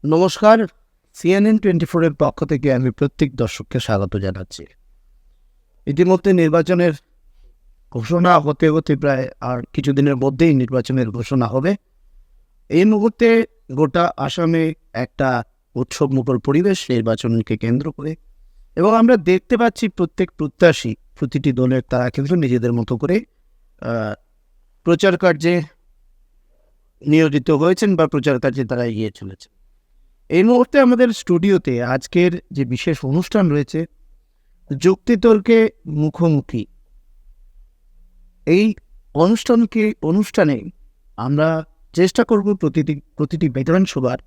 নমস্কার, CNN24 এর পক্ষ থেকে আমি প্রত্যেক দর্শককে স্বাগত জানাচ্ছি। ইতিমধ্যে নির্বাচনের ঘোষণা হতে হতে প্রায় আর কিছুদিনের মধ্যেই নির্বাচনের ঘোষণা হবে। এই মুহূর্তে গোটা আসামে একটা উৎসবমুখর পরিবেশ নির্বাচনকে কেন্দ্র করে, এবং আমরা দেখতে পাচ্ছি প্রত্যেক প্রত্যাশী প্রতিটি দলের তারা কিন্তু নিজেদের মতো করে প্রচার কার্যে নিয়োজিত হয়েছেন বা প্রচার কার্যে তারা এগিয়ে চলেছে। এই মুহূর্তে আমাদের স্টুডিওতে আজকের যে বিশেষ অনুষ্ঠান রয়েছে, যুক্তিতর্কে মুখোমুখি, এই অনুষ্ঠানে আমরা চেষ্টা করব প্রতিটি বিধানসভার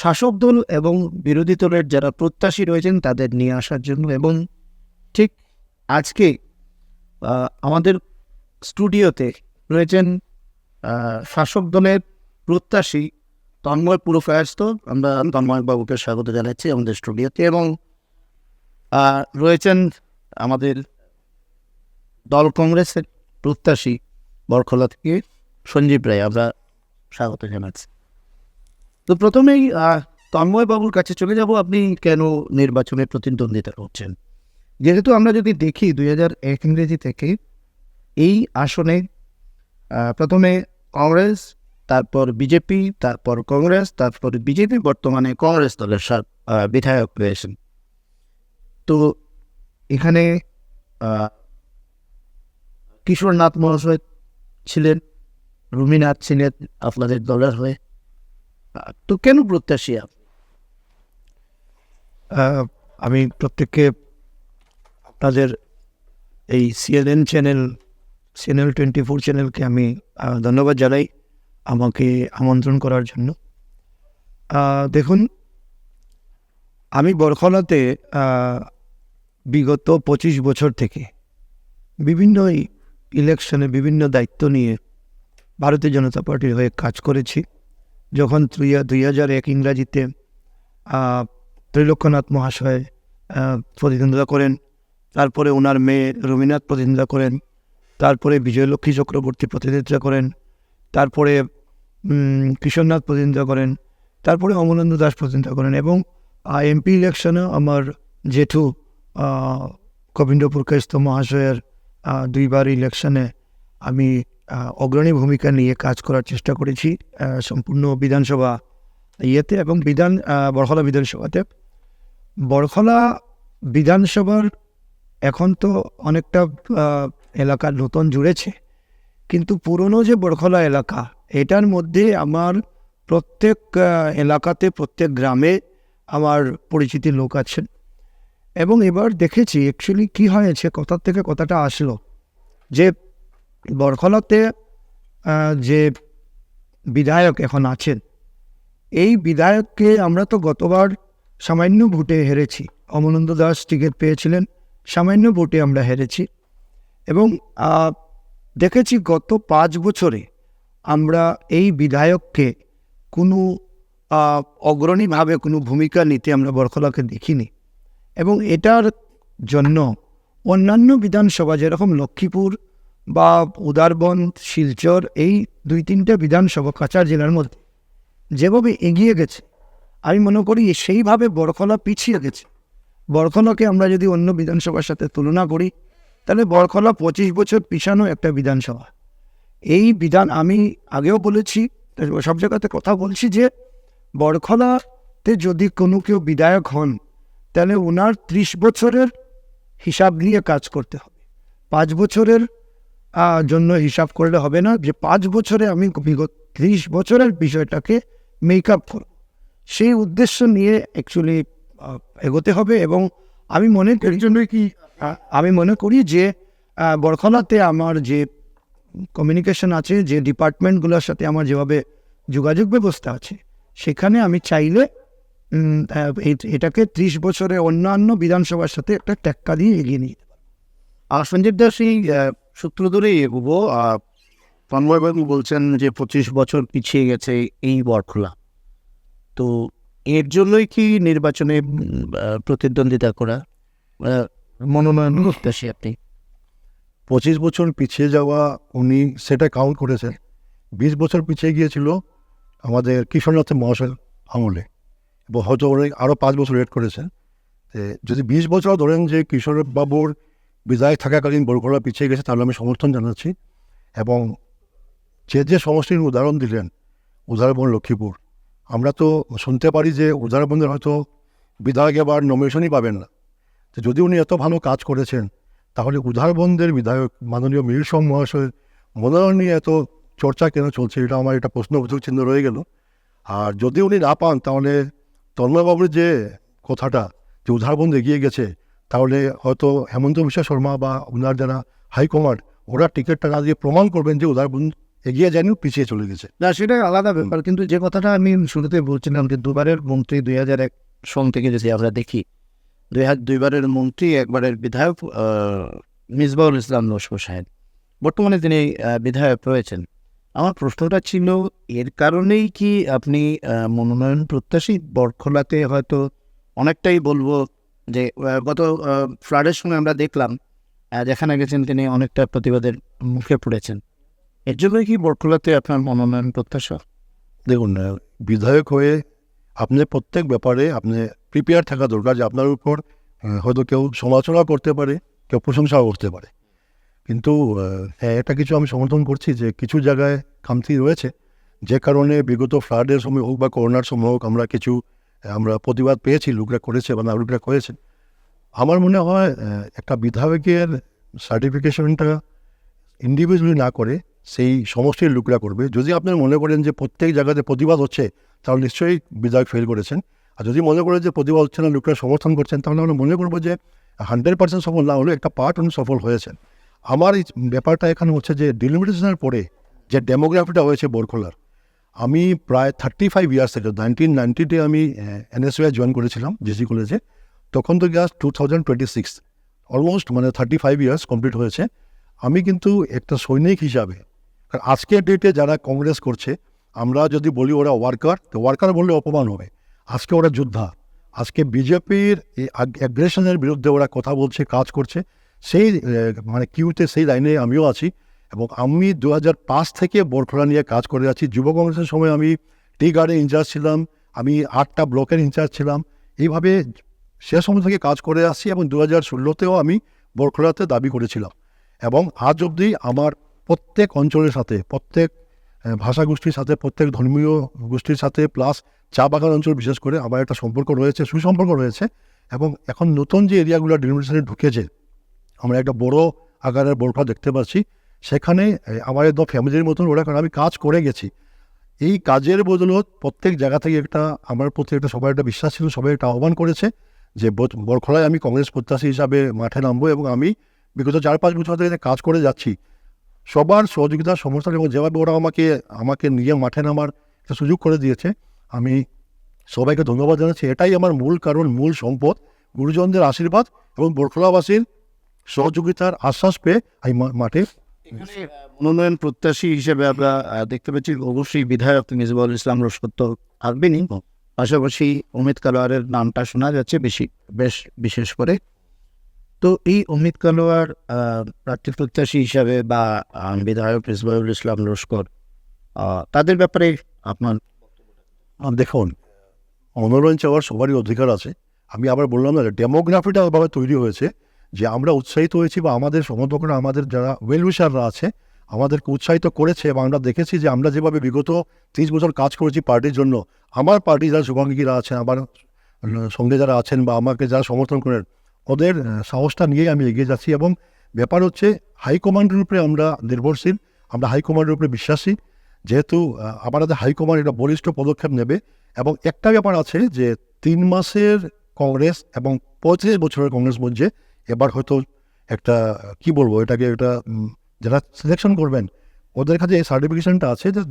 শাসক দল এবং বিরোধী দলের যারা প্রত্যাশী রয়েছেন তাদের নিয়ে আসার জন্য। এবং ঠিক আজকে আমাদের স্টুডিওতে রয়েছেন শাসক দলের প্রত্যাশী তন্ময় পুরকায়স্থ। আমরা তন্ময় বাবুকে স্বাগত জানাচ্ছি আমাদের স্টুডিওতে, এবং রয়েছেন আমাদের দল কংগ্রেসের প্রত্যাশী বরখলা থেকে সঞ্জীব রায়, আমরা স্বাগত জানাচ্ছি। তো প্রথমেই তন্ময় বাবুর কাছে চলে যাব, আপনি কেন নির্বাচনে প্রতিদ্বন্দ্বিতা করছেন? যেহেতু আমরা যদি দেখি 2001 ইংরেজি থেকে এই আসনে প্রথমে কংগ্রেস, তারপর বিজেপি, তারপর কংগ্রেস, তারপর বিজেপি, বর্তমানে কংগ্রেস দলের বিধায়ক রয়েছেন। তো এখানে কিশোরনাথ মহাশয় ছিলেন, রুমিনাথ ছিলেন আপনাদের দলের হয়ে। তো কেন প্রত্যাশী? আমি প্রত্যেককে আপনাদের এই চ্যানেল 24 চ্যানেলকে আমি ধন্যবাদ জানাই আমাকে আমন্ত্রণ করার জন্য। দেখুন, আমি বরখলাতে বিগত 25 বছর থেকে বিভিন্ন ইলেকশনে বিভিন্ন দায়িত্ব নিয়ে ভারতীয় জনতা পার্টির হয়ে কাজ করেছি। যখন 2001 ইংরাজিতে ত্রিলোক্যনাথ মহাশয় প্রতিদ্বন্দ্বিতা করেন, তারপরে ওনার মেয়ে রবীন্দ্রনাথ প্রতিদ্বন্দ্বিতা করেন, তারপরে বিজয়লক্ষ্মী চক্রবর্তী প্রতিদ্বন্দ্বিতা করেন, তারপরে কিশোরনাথ প্রতিদ্বন্দ্বিতা করেন, তারপরে অমলেন্দু দাস প্রতিদ্বন্দ্বিতা করেন, এবং এমপি ইলেকশনে আমার জেঠু গোবিন্দ পুরকায়স্থ মহাশয়ের 2বার ইলেকশনে আমি অগ্রণী ভূমিকা নিয়ে কাজ করার চেষ্টা করেছি সম্পূর্ণ বিধানসভা ইয়েতে এবং বরখলা বিধানসভাতে। বরখলা বিধানসভার এখন তো অনেকটা এলাকা নতুন জুড়েছে, কিন্তু পুরনো যে বরখলা এলাকা, এটার মধ্যে আমার প্রত্যেক এলাকাতে প্রত্যেক গ্রামে আমার পরিচিতি লোক আছেন। এবং এবার দেখেছি অ্যাকচুয়ালি কী হয়েছে, কথার থেকে কথাটা আসলো যে বরখলাতে যে বিধায়ক এখন আছেন, এই বিধায়ককে আমরা তো গতবার সামান্য ভোটে হেরেছি। অমলেন্দু দাস টিকিট পেয়েছিলেন, সামান্য ভোটে আমরা হেরেছি। এবং দেখেছি গত 5 বছরে আমরা এই বিধায়ককে কোনো অগ্রণীভাবে কোনো ভূমিকা নিতে আমরা বরখলাকে দেখিনি। এবং এটার জন্য অন্যান্য বিধানসভা যেরকম লক্ষ্মীপুর বা উদারবন, শিলচর, এই 2-3টে বিধানসভা কাছাড় জেলার মধ্যে যেভাবে এগিয়ে গেছে, আমি মনে করি সেইভাবে বরখলা পিছিয়ে গেছে। বরখলাকে আমরা যদি অন্য বিধানসভার সাথে তুলনা করি, তাহলে বরখলা 25 বছর পিছানো একটা বিধানসভা। এই আমি আগেও বলেছি, সব জায়গাতে কথা বলছি, যে বরখলাতে যদি কোনো কেউ বিধায়ক হন, তাহলে ওনার 30 বছরের হিসাব নিয়ে কাজ করতে হবে। 5 বছরের জন্য হিসাব করলে হবে না, যে 5 বছরে আমি বিগত 30 বছরের বিষয়টাকে মেকআপ করব, সেই উদ্দেশ্য নিয়ে অ্যাকচুয়ালি এগোতে হবে। এবং আমি মনে করি যে বরখলাতে আমার যে কমিউনিকেশন আছে, যে ডিপার্টমেন্টগুলোর সাথে আমার যেভাবে যোগাযোগ ব্যবস্থা আছে, সেখানে আমি চাইলে এটাকে 30 বছরে অন্যান্য বিধানসভার সাথে একটা টেক্কা দিয়ে এগিয়ে নিয়ে যেতে পারবো। সঞ্জীব দাস, এই সূত্র ধরেই এগোবো। তন্ময়বাবু বলছেন যে 25 বছর পিছিয়ে গেছে এই বরখলা, তো এর জন্যই কি নির্বাচনে প্রতিদ্বন্দ্বিতা করা মনোনয়ন প্রত্যাশী আপনি? 25 বছর পিছিয়ে যাওয়া উনি সেটা কাউন্ট করেছেন। 20 বছর পিছিয়ে গিয়েছিল আমাদের কিশোরনাথ মহাশয় আমলে, এবং হয়তো অনেক আরও 5 বছর লেট করেছেন। যদি 20 বছর ধরেন যে কিশোরবাবুর বিধায়ক থাকাকালীন বরকলা পিছিয়ে গেছে, তাহলে আমি সমর্থন জানাচ্ছি। এবং যে সমষ্টির উদাহরণ দিলেন, উদারবন লক্ষ্মীপুর, আমরা তো শুনতে পারি যে উদারবনের হয়তো বিধায়ক এবার নমিনেশনই পাবেন না। তো যদি উনি এত ভালো কাজ করেছেন, তাহলে উদারবন্দের বিধায়ক মাননীয় মীর সোম মহাশয়ের মনোনয়ন নিয়ে এত চর্চা কেন চলছে, এটা আমার একটা প্রশ্নবোধক চিহ্ন রয়ে গেল। আর যদি উনি না পান, তাহলে তন্ময়বাবুর যে কথাটা যে উদারবন্দ এগিয়ে গেছে, তাহলে হয়তো হেমন্ত বিশ্ব শর্মা বা ওনার যারা হাইকমান্ড, ওরা টিকিটটা না দিয়ে প্রমাণ করবেন যে উদারবন্দ এগিয়ে যায়নি, পিছিয়ে চলে গেছে। না, সেটা আলাদা ব্যাপার, কিন্তু যে কথাটা আমি শুরুতে বলছিলাম যে দুবারের মন্ত্রী 2001 সন থেকে যদি আমরা দেখি, দুইবারের মন্ত্রী, একবারের বিধায়ক মিসবাউল ইসলাম লস্কর সাহেব, বর্তমানে তিনি বিধায়ক রয়েছেন। আমার প্রশ্নটা ছিল, এর কারণেই কি আপনি মনোনয়ন প্রত্যাশী? বরখলাতে হয়তো অনেকটাই বলবো যে গত ফ্লাডের সময় আমরা দেখলাম যেখানে গেছেন তিনি অনেকটা প্রতিবাদের মুখে পড়েছেন। এর জন্যই কি বরখলাতে আপনার মনোনয়ন প্রত্যাশা? দেখুন, বিধায়ক হয়ে আপনি প্রত্যেক ব্যাপারে আপনি প্রিপেয়ার থাকা দরকার, যে আপনার উপর হয়তো কেউ সমালোচনা করতে পারে, কেউ প্রশংসাও করতে পারে। কিন্তু হ্যাঁ, এটা কিছু আমি সমর্থন করছি যে কিছু জায়গায় খামতি রয়েছে, যে কারণে বিগত ফ্লাডের সময় হোক বা করোনার সময় হোক আমরা প্রতিবাদ পেয়েছি, লোকরা করেছে বা নাগরিকরা করেছে। আমার মনে হয় একটা বিধায়কের সার্টিফিকেশনটা ইন্ডিভিজুয়ালি না করে সেই সমষ্টির লোকরা করবে। যদি আপনার মনে করেন যে প্রত্যেক জায়গাতে প্রতিবাদ হচ্ছে, তাহলে নিশ্চয়ই বিধায়ক ফেল করেছেন। আর যদি মনে করেন যে প্রতিবাদ হচ্ছে না, লোকরা সমর্থন করছেন, তাহলে আমরা মনে করবো যে 100% সফল না হলেও একটা পার্ট উনি সফল হয়েছেন। আমার এই ব্যাপারটা এখানে হচ্ছে যে ডিলিমিটেশনের পরে যে ডেমোগ্রাফিটা হয়েছে বরখলার, আমি প্রায় 35 ইয়ার্স থেকে 1990-তে আমি NSY জয়েন করেছিলাম জিসি কলেজে। তখন তো গ্যাস 2026, অলমোস্ট মানে 35 ইয়ার্স কমপ্লিট হয়েছে। আমি কিন্তু একটা সৈনিক হিসাবে, কারণ আজকের ডেটে যারা কংগ্রেস করছে, আমরা যদি বলি ওরা ওয়ার্কার, তো ওয়ার্কার বললে অপমান হবে। আজকে ওরা যোদ্ধা। আজকে বিজেপির এই অ্যাগ্রেশনের বিরুদ্ধে ওরা কথা বলছে, কাজ করছে। সেই মানে কিউতে সেই লাইনে আমিও আছি। এবং আমি 2005 থেকে বরখলা নিয়ে কাজ করে আছি। যুব কংগ্রেসের সময় আমি টি গার্ডের ইনচার্জ ছিলাম, আমি 8টা ব্লকের ইনচার্জ ছিলাম। এইভাবে সে সময় থেকে কাজ করে আসছি, এবং 2016-তেও আমি বরখলাতে দাবি করেছিলাম। এবং আজ অবধি আমার প্রত্যেক অঞ্চলের সাথে, প্রত্যেক ভাষাগোষ্ঠীর সাথে, প্রত্যেক ধর্মীয় গোষ্ঠীর সাথে, প্লাস চা বাগান অঞ্চল বিশেষ করে আমার একটা সম্পর্ক রয়েছে, সুসম্পর্ক রয়েছে। এবং এখন নতুন যে এরিয়াগুলো ডিলিমিটেশনে ঢুকেছে, আমরা একটা বড় আকারের বরখলা দেখতে পাচ্ছি। সেখানে আমার একদম ফ্যামিলির মতন ওরা, কারণ আমি কাজ করে গেছি। এই কাজের বদলত প্রত্যেক জায়গা থেকে একটা আমার প্রতি একটা সবার একটা বিশ্বাস ছিল, সবাই একটা আহ্বান করেছে যে বরখলায় আমি কংগ্রেস প্রত্যাশী হিসাবে মাঠে নামবো। এবং আমি বিগত 4-5 বছর ধরে কাজ করে যাচ্ছি। সবার সহযোগিতা, সমর্থন এবং যেভাবে ওরা আমাকে নিয়ে মাঠে নামার একটা সুযোগ করে দিয়েছে, আমি সবাইকে ধন্যবাদ জানাচ্ছি। এটাই আমার মূল কারণ, মূল সম্পদ, গুরুজনদের আশীর্বাদ এবং বরখলাবাসীর সহযোগিতার আশ্বাস পেয়ে আমি মাঠে। মনোনয়ন প্রত্যাশী হিসেবে আমরা দেখতে পাচ্ছি অবশ্যই বিধায়ক মিসবাউল ইসলাম লস্কর তো থাকবেনই, পাশাপাশি অমিত কালোয়ারের নামটা শোনা যাচ্ছে বেশ বিশেষ করে। তো এই অমিত কালোয়ার প্রার্থী প্রত্যাশী হিসাবে বা বিধায়ক মিসবাউল ইসলাম লস্কর, তাদের ব্যাপারে আপনার? দেখুন, মনোনয়ন চাওয়ার সবারই অধিকার আছে। আমি আবার বললাম না, ডেমোগ্রাফিটা ওভাবে তৈরি হয়েছে যে আমরা উৎসাহিত হয়েছি, বা আমাদের সমর্থকরা, আমাদের যারা ওয়েল উইশাররা আছে, আমাদেরকে উৎসাহিত করেছে। এবং আমরা দেখেছি যে আমরা যেভাবে বিগত 30 বছর কাজ করেছি পার্টির জন্য, আমার পার্টির যারা শুভাঙ্গীরা আছেন, আমার সঙ্গে যারা আছেন, বা আমাকে যারা সমর্থন করেন, ওদের সাহসটা নিয়েই আমি এগিয়ে যাচ্ছি। এবং ব্যাপার হচ্ছে হাইকমান্ডের উপরে আমরা নির্ভরশীল, আমরা হাইকমান্ডের উপরে বিশ্বাসী। যেহেতু আমাদের হাইকমান্ড এটা বলিষ্ঠ পদক্ষেপ নেবে। এবং একটা ব্যাপার আছে যে 3 মাসের কংগ্রেস এবং 35 বছরের কংগ্রেস মধ্যে এবার হয়তো একটা কি বলবো, এটাকে একটা যারা সিলেকশন করবেন, ওদের কাছে এই সার্টিফিকেশনটা আছে যে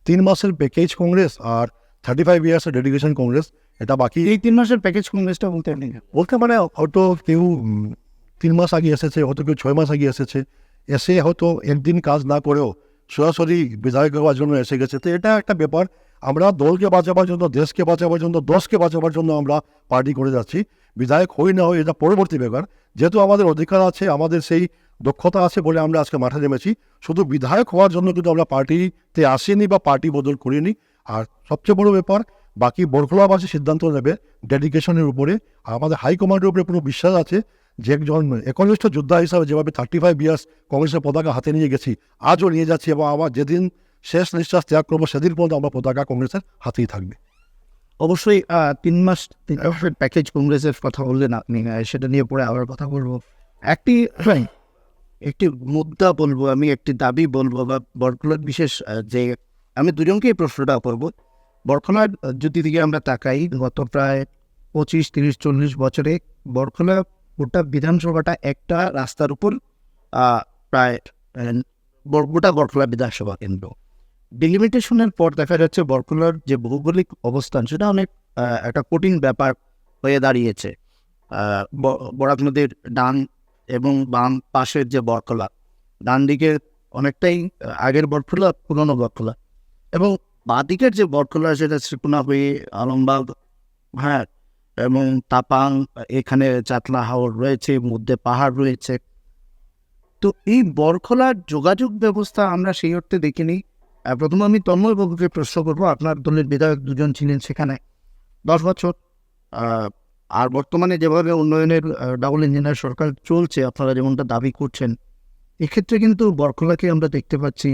3 মাসের প্যাকেজ কংগ্রেস আর 35 ইয়ার্সের ডেডিকেশন কংগ্রেস। এটা বাকি এই 3 মাসের প্যাকেজ কংগ্রেসটা বলতে মানে হয়তো কেউ 3 মাস আগে এসেছে, হয়তো কেউ 6 মাস আগে এসে হয়তো একদিন কাজ না করেও সরাসরি বিধায়ক হওয়ার জন্য এসে গেছে। তো এটা একটা ব্যাপার। আমরা দলকে বাঁচাবার জন্য, দেশকে বাঁচাবার জন্য, দশকে বাঁচাবার জন্য আমরা পার্টি করে যাচ্ছি। বিধায়ক হই না হই এটা পরবর্তী ব্যাপার। যেহেতু আমাদের অধিকার আছে, আমাদের সেই দক্ষতা আছে বলে আমরা আজকে মাঠে নেমেছি। শুধু বিধায়ক হওয়ার জন্য কিন্তু আমরা পার্টিতে আসিনি বা পার্টি বদল করিনি। আর সবচেয়ে বড় ব্যাপার, বাকি বরখলাবাসী সিদ্ধান্ত নেবে ডেডিকেশনের উপরে। আর আমাদের হাইকমান্ডের উপরে পুরো বিশ্বাস আছে যে একজন একনিষ্ঠ যোদ্ধা হিসাবে যেভাবে 35 ইয়ার্স কংগ্রেসের পতাকা হাতে নিয়ে গেছি, আজও নিয়ে যাচ্ছি, এবং আমার যেদিন শেষ নিঃশ্বাস ত্যাগ করবো সেদিন পর্যন্ত আমার পতাকা কংগ্রেসের হাতেই থাকবে। অবশ্যই 3 মাস প্যাকেজ কংগ্রেসের কথা বললেন আপনি, সেটা নিয়ে পরে আবার কথা বলবো। একটি মুদ্রা বলবো আমি, একটি দাবি বলবো, বা বরখলার বিশেষ যে আমি দুজনকেই প্রশ্নটা করবো। বরখলার যদি দিকে আমরা তাকাই, গত প্রায় 25, 30, 40 বছরে বরখলা গোটা বিধানসভাটা একটা রাস্তার উপর প্রায় গোটা বরখলা বিধানসভা কেন্দ্র। ডিলিমিটেশনের পর দেখা যাচ্ছে বরখলার যে ভৌগোলিক অবস্থান সেটা অনেক একটা কঠিন ব্যাপার হয়ে দাঁড়িয়েছে। বরাক নদীর ডান এবং বাম পাশের যে বরখলা, ডান দিকে অনেকটাই আগের বরখলা, পুরনো বরখলা, এবং বাঁদিকের যে বরখলা সেটা শ্রীকুনা হয়ে আলমবাগ, হ্যাঁ, এবং তাপাং, এখানে চাতলা হাওর রয়েছে, মধ্যে পাহাড় রয়েছে। তো এই বরখলার যোগাযোগ ব্যবস্থা আমরা সেই অর্থে দেখিনি। প্রথমে আমি তন্ময় বাবুকে প্রশ্ন করবো, আপনার দলের বিধায়ক দুজন ছিলেন সেখানে 10 বছর, আর বর্তমানে যেভাবে উন্নয়নের ডাবল ইঞ্জিনের সরকার চলছে, আপনারা যেমনটা দাবি করছেন, এক্ষেত্রে কিন্তু বরখলাকে আমরা দেখতে পাচ্ছি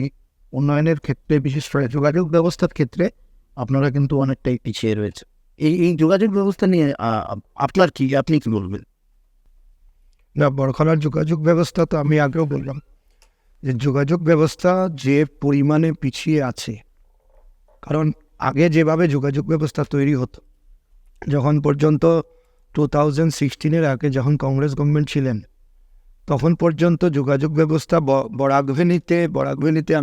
উন্নয়নের ক্ষেত্রে, বিশেষ করে যোগাযোগ ব্যবস্থার ক্ষেত্রে আপনারা কিন্তু অনেকটাই পিছিয়ে রয়েছে। এই যোগাযোগ ব্যবস্থা নিয়ে আপনার কি, আপনি কি বলবেন? না, বরখলার যোগাযোগ ব্যবস্থা তো আমি আগেও বললাম যে যোগাযোগ ব্যবস্থা যে পরিমাণে পিছিয়ে আছে, কারণ আগে যেভাবে যোগাযোগ ব্যবস্থা তৈরি হতো, যখন পর্যন্ত 2016-এর আগে যখন কংগ্রেস গভর্নমেন্ট ছিলেন, তখন পর্যন্ত যোগাযোগ ব্যবস্থা বরাক ভ্যালিতে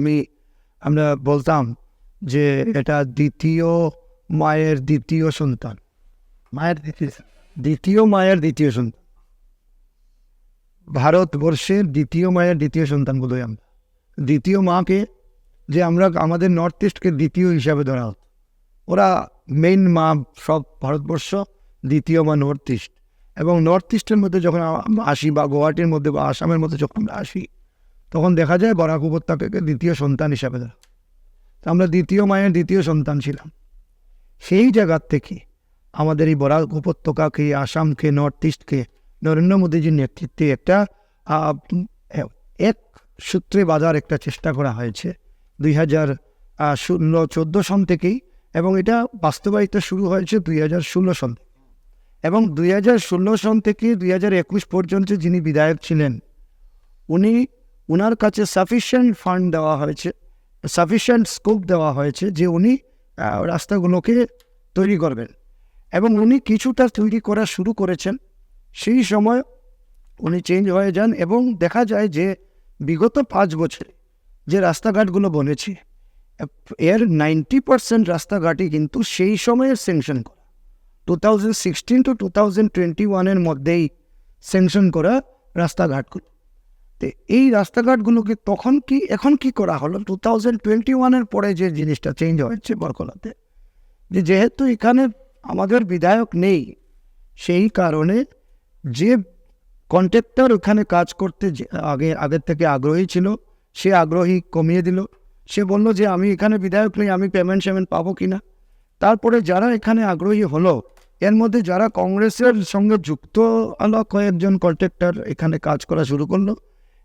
আমরা বলতাম যে এটা দ্বিতীয় মায়ের দ্বিতীয় সন্তান, দ্বিতীয় মায়ের দ্বিতীয় সন্তান, ভারতবর্ষের দ্বিতীয় মায়ের দ্বিতীয় সন্তান বলি আমরা। দ্বিতীয় মাকে যে আমরা আমাদের নর্থ ইস্টকে দ্বিতীয় হিসাবে ধরা হতো, ওরা মেইন মা সব ভারতবর্ষ, দ্বিতীয় মা নর্থ ইস্ট। এবং নর্থ ইস্টের মধ্যে যখন আসি, বা গুয়াহাটির মধ্যে বা আসামের মধ্যে যখন আমরা আসি, তখন দেখা যায় বরাক উপত্যকাকে দ্বিতীয় সন্তান হিসাবে ধরা। তো আমরা দ্বিতীয় মায়ের দ্বিতীয় সন্তান ছিলাম। সেই জায়গার থেকে আমাদের এই বরাক উপত্যকাকে, আসামকে, নর্থ ইস্টকে নরেন্দ্র মোদীজির নেতৃত্বে একটা এক সূত্রে বাঁধার একটা চেষ্টা করা হয়েছে 2014 সন থেকেই, এবং এটা বাস্তবায়িত শুরু হয়েছে 2016 সন থেকে। এবং 2016 সন থেকে 2021 পর্যন্ত যিনি বিধায়ক ছিলেন, ওনার কাছে সাফিসিয়েন্ট ফান্ড দেওয়া হয়েছে, সাফিসিয়েন্ট স্কোপ দেওয়া হয়েছে যে উনি রাস্তাগুলোকে তৈরি করবেন, এবং উনি কিছুটা তৈরি করা শুরু করেছেন। সেই সময় উনি চেঞ্জ হয়ে যান, এবং দেখা যায় যে বিগত 5 বছরে যে রাস্তাঘাটগুলো বনেছে, এর 90% রাস্তাঘাটই কিন্তু সেই সময়ের স্যাংশন করা, 2016 to 2021-এর মধ্যেই স্যাংশন করা রাস্তাঘাটগুলো। তো এই রাস্তাঘাটগুলোকে এখন কি করা হলো 2021-এর পরে যে জিনিসটা চেঞ্জ হয়েছে বরখলাতে, যেহেতু এখানে আমাদের বিধায়ক নেই, সেই কারণে যে কন্ট্রাক্টর ওখানে কাজ করতে আগের থেকে আগ্রহী ছিল, সে আগ্রহী কমিয়ে দিল। সে বলল যে আমি এখানে বিধায়ক নেই, আমি পেমেন্ট পাবো কিনা। তারপরে যারা এখানে আগ্রহী হলো, এর মধ্যে যারা কংগ্রেসের সঙ্গে যুক্ত কয়েকজন কন্ট্রাক্টর এখানে কাজ করা শুরু করলো।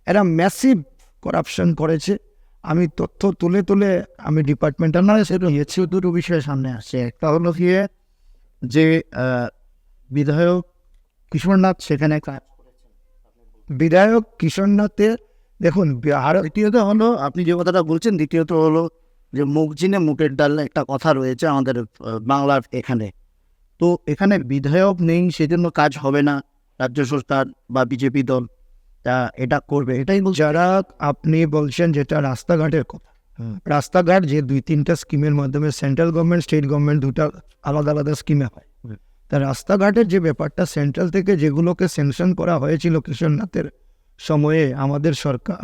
এরা ম্যাসিভ করাপশন করেছে। আমি তথ্য তুলে আমি ডিপার্টমেন্টাল না সেটা হচ্ছে দুটো বিষয় সামনে আসছে। একটা হলো গিয়ে যে বিধায়ক কিশোরনাথ সেখানে কাজ করেছেন, বিধায়ক কিশোরনাথের, দেখুন, দ্বিতীয়ত হলো আপনি যে কথাটা বলছেন, দ্বিতীয়ত হলো যে মুখ জিনে মুখের ডাল একটা কথা রয়েছে আমাদের বাংলার এখানে। তো এখানে বিধায়ক নেই, সেজন্য কাজ হবে না, রাজ্য সরকার বা বিজেপি দল এটা করবে, এটাই যারা আপনি বলছেন যেটা রাস্তাঘাটের কথা, রাস্তাঘাট যে 2-3টা স্কিমের মাধ্যমে সেন্ট্রাল গভর্নমেন্ট, স্টেট গভর্নমেন্ট দুটা আলাদা স্কিমে হয়। তা রাস্তাঘাটের যে ব্যাপারটা সেন্ট্রাল থেকে যেগুলোকে স্যাংশন করা হয়েছিল কিশোরনাথের সময়ে,